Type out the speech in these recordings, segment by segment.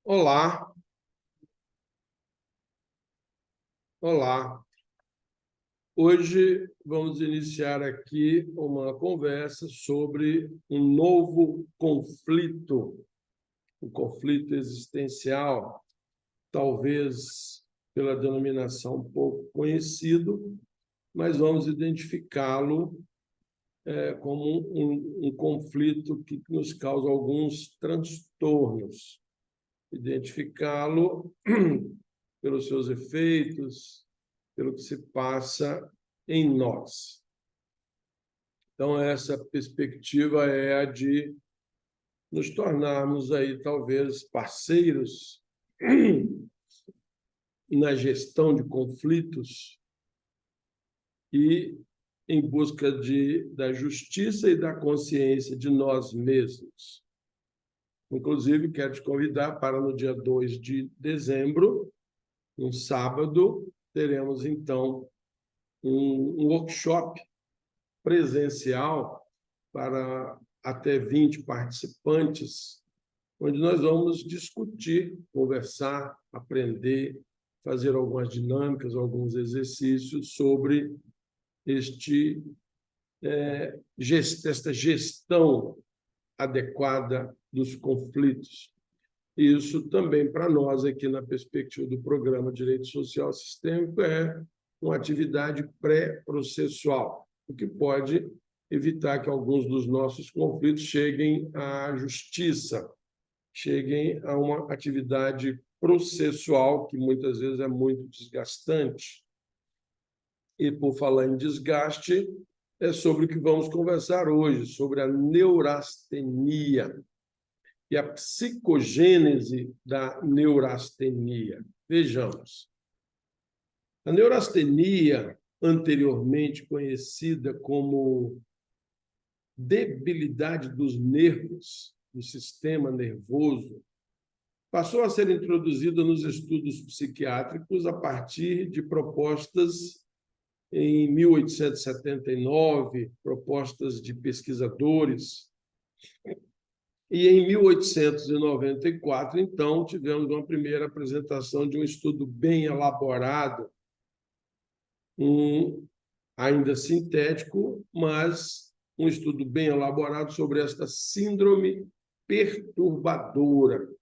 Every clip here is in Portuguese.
Olá, olá. Hoje vamos iniciar aqui uma conversa sobre um novo conflito, um conflito existencial, talvez pela denominação um pouco conhecido, mas vamos identificá-lo como um conflito que nos causa alguns transtornos, identificá-lo pelos seus efeitos, pelo que se passa em nós. Então, essa perspectiva é a de nos tornarmos aí, talvez, parceiros na gestão de conflitos e em busca da justiça e da consciência de nós mesmos. Inclusive, quero te convidar para no dia 2 de dezembro, um sábado, teremos, então, um workshop presencial para até 20 participantes, onde nós vamos discutir, conversar, aprender, fazer algumas dinâmicas, alguns exercícios sobre esta gestão adequada dos conflitos. Isso também, para nós, aqui na perspectiva do Programa Direito Social Sistêmico, é uma atividade pré-processual, o que pode evitar que alguns dos nossos conflitos cheguem à justiça, cheguem a uma atividade processual, que muitas vezes é muito desgastante. E, por falar em desgaste, é sobre o que vamos conversar hoje, sobre a neurastenia e a psicogênese da neurastenia. Vejamos. A neurastenia, anteriormente conhecida como debilidade dos nervos, do sistema nervoso, passou a ser introduzida nos estudos psiquiátricos a partir de propostas em 1879, propostas de pesquisadores. E em 1894, então, tivemos uma primeira apresentação de um estudo bem elaborado, ainda sintético, mas um estudo bem elaborado sobre esta síndrome perturbadora,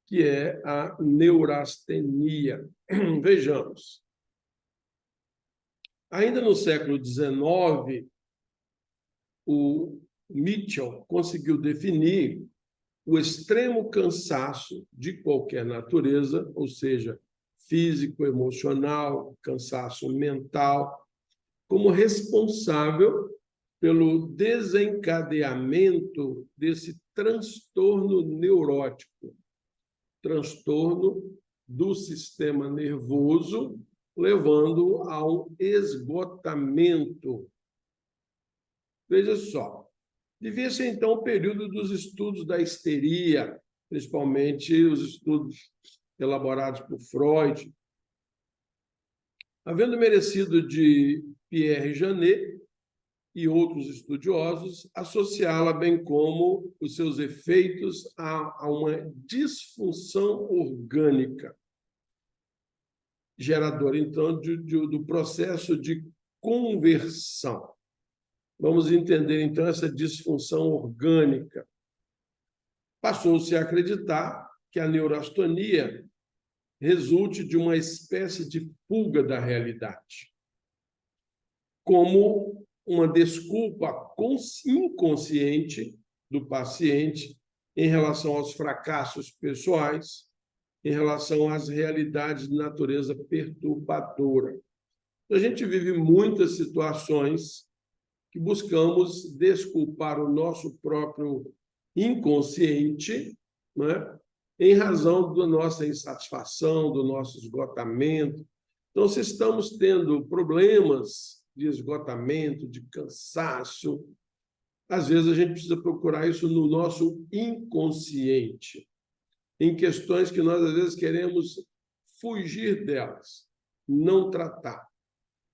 que é a neurastenia. Vejamos. Ainda no século XIX, o Mitchell conseguiu definir o extremo cansaço de qualquer natureza, ou seja, físico, emocional, cansaço mental, como responsável pelo desencadeamento desse transtorno neurótico, transtorno do sistema nervoso, levando ao esgotamento. Veja só, devia ser, então, o período dos estudos da histeria, principalmente os estudos elaborados por Freud. Havendo merecido de Pierre Janet e outros estudiosos associá-la, bem como os seus efeitos, a uma disfunção orgânica, geradora, então, do processo de conversão. Vamos entender, então, essa disfunção orgânica. Passou-se a acreditar que a neurastonia resulte de uma espécie de fuga da realidade, como uma desculpa inconsciente do paciente em relação aos fracassos pessoais, em relação às realidades de natureza perturbadora. A gente vive muitas situações que buscamos desculpar o nosso próprio inconsciente, né, em razão da nossa insatisfação, do nosso esgotamento. Então, se estamos tendo problemas de esgotamento, de cansaço, às vezes a gente precisa procurar isso no nosso inconsciente, em questões que nós, às vezes, queremos fugir delas, não tratar.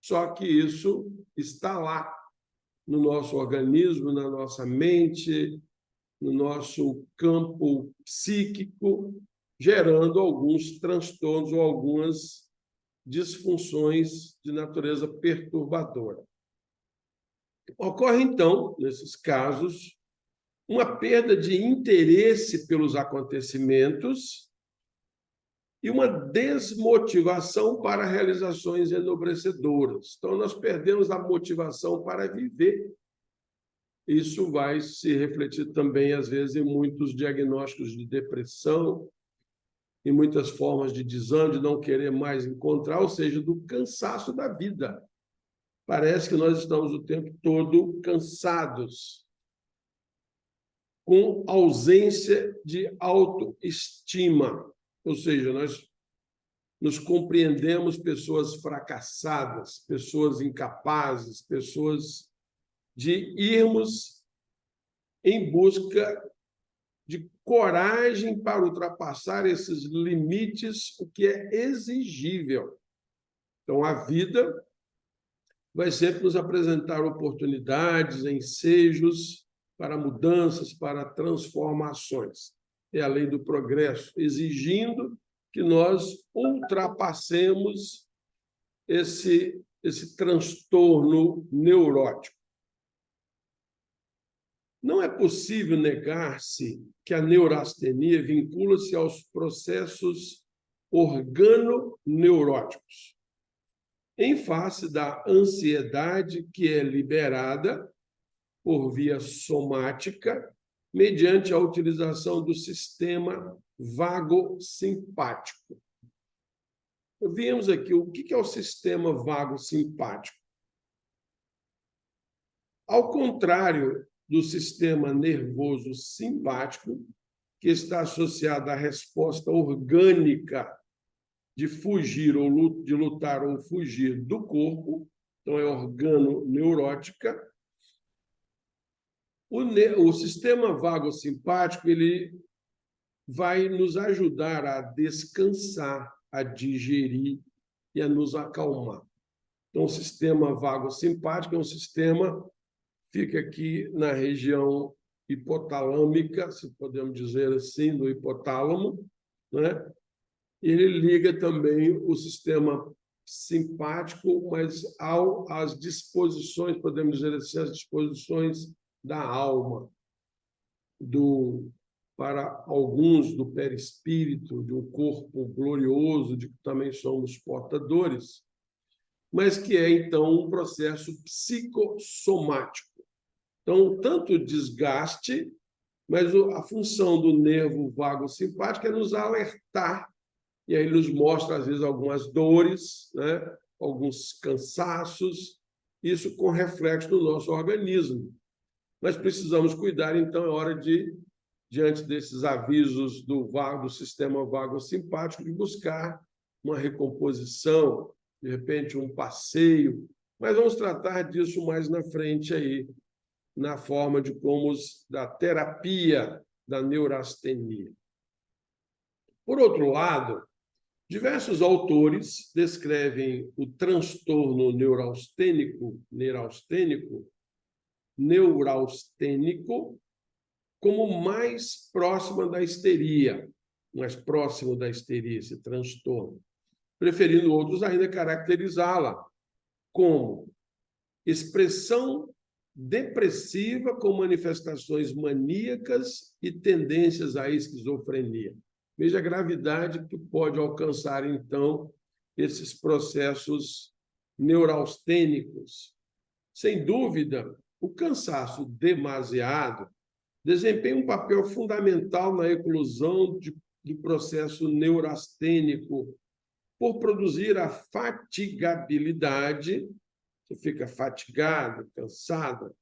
Só que isso está lá, no nosso organismo, na nossa mente, no nosso campo psíquico, gerando alguns transtornos ou algumas disfunções de natureza perturbadora. Ocorre, então, nesses casos, uma perda de interesse pelos acontecimentos e uma desmotivação para realizações enobrecedoras. Então, nós perdemos a motivação para viver. Isso vai se refletir também, às vezes, em muitos diagnósticos de depressão, em muitas formas de desânimo, de não querer mais encontrar, ou seja, do cansaço da vida. Parece que nós estamos o tempo todo cansados, com ausência de autoestima. Ou seja, nós nos compreendemos pessoas fracassadas, pessoas incapazes, pessoas de irmos em busca de coragem para ultrapassar esses limites, o que é exigível. Então, a vida vai sempre nos apresentar oportunidades, ensejos para mudanças, para transformações. É a lei do progresso, exigindo que nós ultrapassemos esse transtorno neurótico. Não é possível negar-se que a neurastenia vincula-se aos processos organoneuróticos, em face da ansiedade que é liberada por via somática mediante a utilização do sistema vago-simpático. Vimos aqui o que é o sistema vago-simpático. Ao contrário do sistema nervoso simpático, que está associado à resposta orgânica de fugir ou de lutar ou fugir do corpo, então é organoneurótica. O sistema vago-simpático ele vai nos ajudar a descansar, a digerir e a nos acalmar. Então, o sistema vago-simpático é um sistema fica aqui na região hipotalâmica, se podemos dizer assim, do hipotálamo, né? Ele liga também o sistema simpático, mas às disposições, podemos dizer assim, às disposições da alma, para alguns do perispírito, de um corpo glorioso, de que também somos portadores, mas que é, então, um processo psicossomático. Então, tanto o desgaste, mas a função do nervo vago simpático é nos alertar, e aí nos mostra, às vezes, algumas dores, né? Alguns cansaços, isso com reflexo no nosso organismo. Mas precisamos cuidar, então, é hora de, diante desses avisos do sistema vago simpático, de buscar uma recomposição, de repente um passeio, mas vamos tratar disso mais na frente aí, na forma da terapia da neurastenia. Por outro lado, diversos autores descrevem o transtorno neurastênico como mais próximo da histeria, esse transtorno, preferindo outros ainda caracterizá-la como expressão depressiva com manifestações maníacas e tendências à esquizofrenia. Veja a gravidade que pode alcançar, então, esses processos neurastênicos. Sem dúvida, o cansaço demasiado desempenha um papel fundamental na eclosão do processo neurastênico, por produzir a fatigabilidade, você fica fatigado, cansado,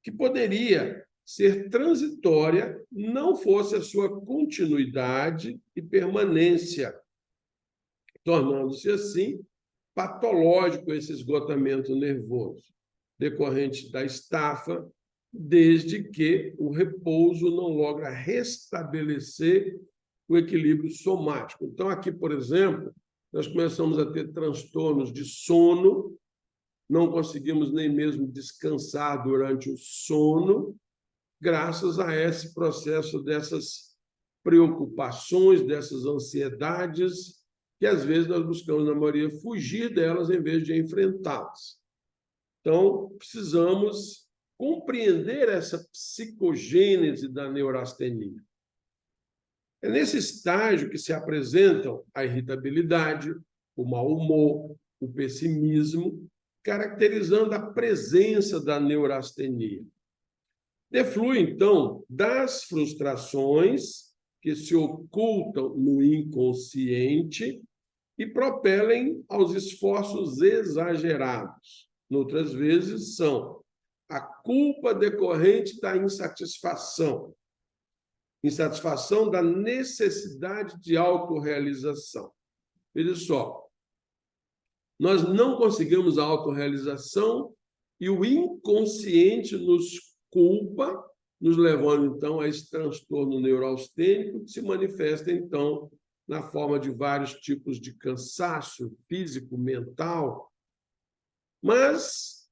que poderia ser transitória, não fosse a sua continuidade e permanência, tornando-se, assim, patológico esse esgotamento nervoso, decorrente da estafa, desde que o repouso não logra restabelecer o equilíbrio somático. Então, aqui, por exemplo, nós começamos a ter transtornos de sono, não conseguimos nem mesmo descansar durante o sono, graças a esse processo dessas preocupações, dessas ansiedades, que às vezes nós buscamos, na maioria, fugir delas em vez de enfrentá-las. Então, precisamos compreender essa psicogênese da neurastenia. É nesse estágio que se apresentam a irritabilidade, o mau humor, o pessimismo, caracterizando a presença da neurastenia. Deflui, então, das frustrações que se ocultam no inconsciente e propelem aos esforços exagerados. Noutras vezes, são a culpa decorrente da insatisfação da necessidade de autorrealização. Veja só, nós não conseguimos a autorrealização e o inconsciente nos culpa, nos levando, então, a esse transtorno neurastênico que se manifesta, então, na forma de vários tipos de cansaço físico, mental, mas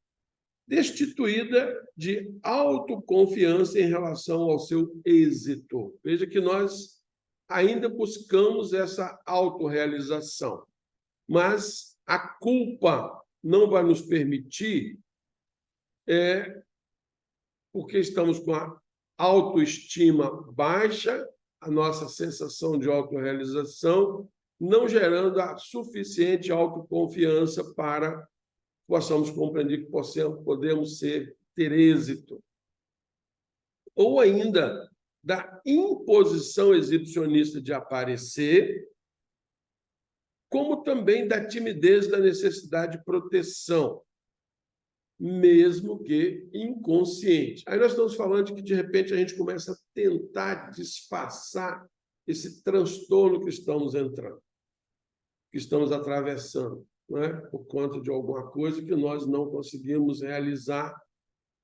destituída de autoconfiança em relação ao seu êxito. Veja que nós ainda buscamos essa autorrealização, mas a culpa não vai nos permitir, porque estamos com a autoestima baixa, a nossa sensação de autorrealização, não gerando a suficiente autoconfiança para possamos compreender que podemos ter êxito. Ou ainda, da imposição exibicionista de aparecer, como também da timidez da necessidade de proteção, mesmo que inconsciente. Aí nós estamos falando de que, de repente, a gente começa a tentar disfarçar esse transtorno que estamos entrando, que estamos atravessando, não é? Por conta de alguma coisa que nós não conseguimos realizar,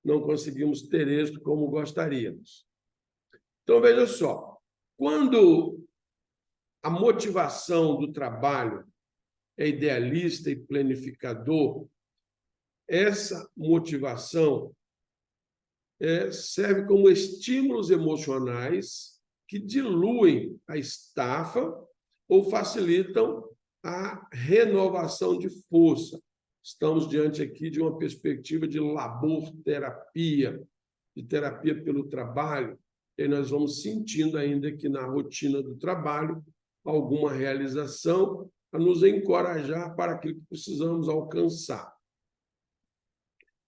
não conseguimos ter êxito como gostaríamos. Então, veja só, quando a motivação do trabalho é idealista e planificador, essa motivação serve como estímulos emocionais que diluem a estafa ou facilitam a renovação de força. Estamos diante aqui de uma perspectiva de labor-terapia, de terapia pelo trabalho, e nós vamos sentindo ainda que na rotina do trabalho alguma realização a nos encorajar para aquilo que precisamos alcançar.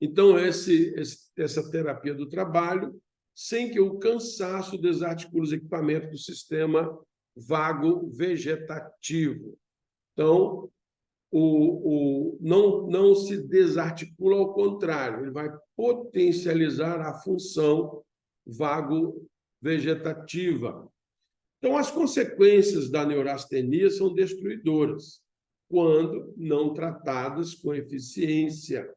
Então, essa terapia do trabalho, sem que o cansaço desarticule os equipamentos do sistema vago vegetativo. Então, não se desarticula, ao contrário, ele vai potencializar a função vago vegetativa. Então, as consequências da neurastenia são destruidoras, quando não tratadas com eficiência.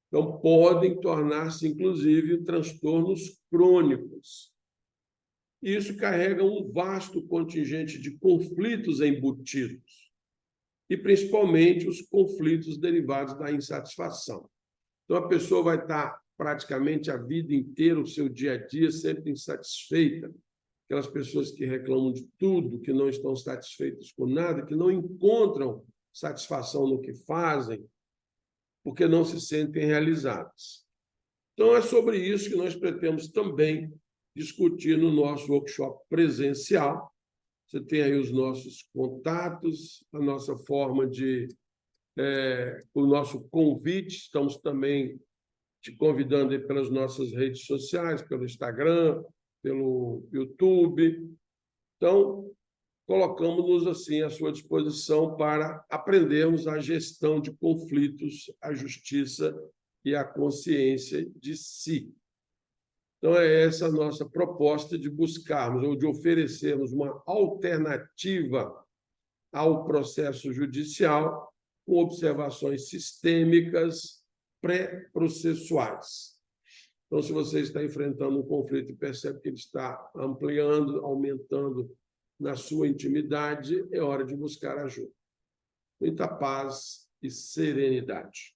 Então, podem tornar-se, inclusive, transtornos crônicos. Isso carrega um vasto contingente de conflitos embutidos, e principalmente os conflitos derivados da insatisfação. Então, a pessoa vai estar praticamente a vida inteira, o seu dia a dia, sempre insatisfeita. Aquelas pessoas que reclamam de tudo, que não estão satisfeitas com nada, que não encontram satisfação no que fazem, porque não se sentem realizadas. Então, é sobre isso que nós pretendemos também discutir no nosso workshop presencial. Você tem aí os nossos contatos, a nossa forma o nosso convite. Estamos também te convidando aí pelas nossas redes sociais, pelo Instagram, pelo YouTube. Então, colocamos-nos assim à sua disposição para aprendermos a gestão de conflitos, a justiça e a consciência de si. Então, é essa a nossa proposta de buscarmos ou de oferecermos uma alternativa ao processo judicial com observações sistêmicas pré-processuais. Então, se você está enfrentando um conflito e percebe que ele está ampliando, aumentando na sua intimidade, é hora de buscar ajuda. Muita paz e serenidade.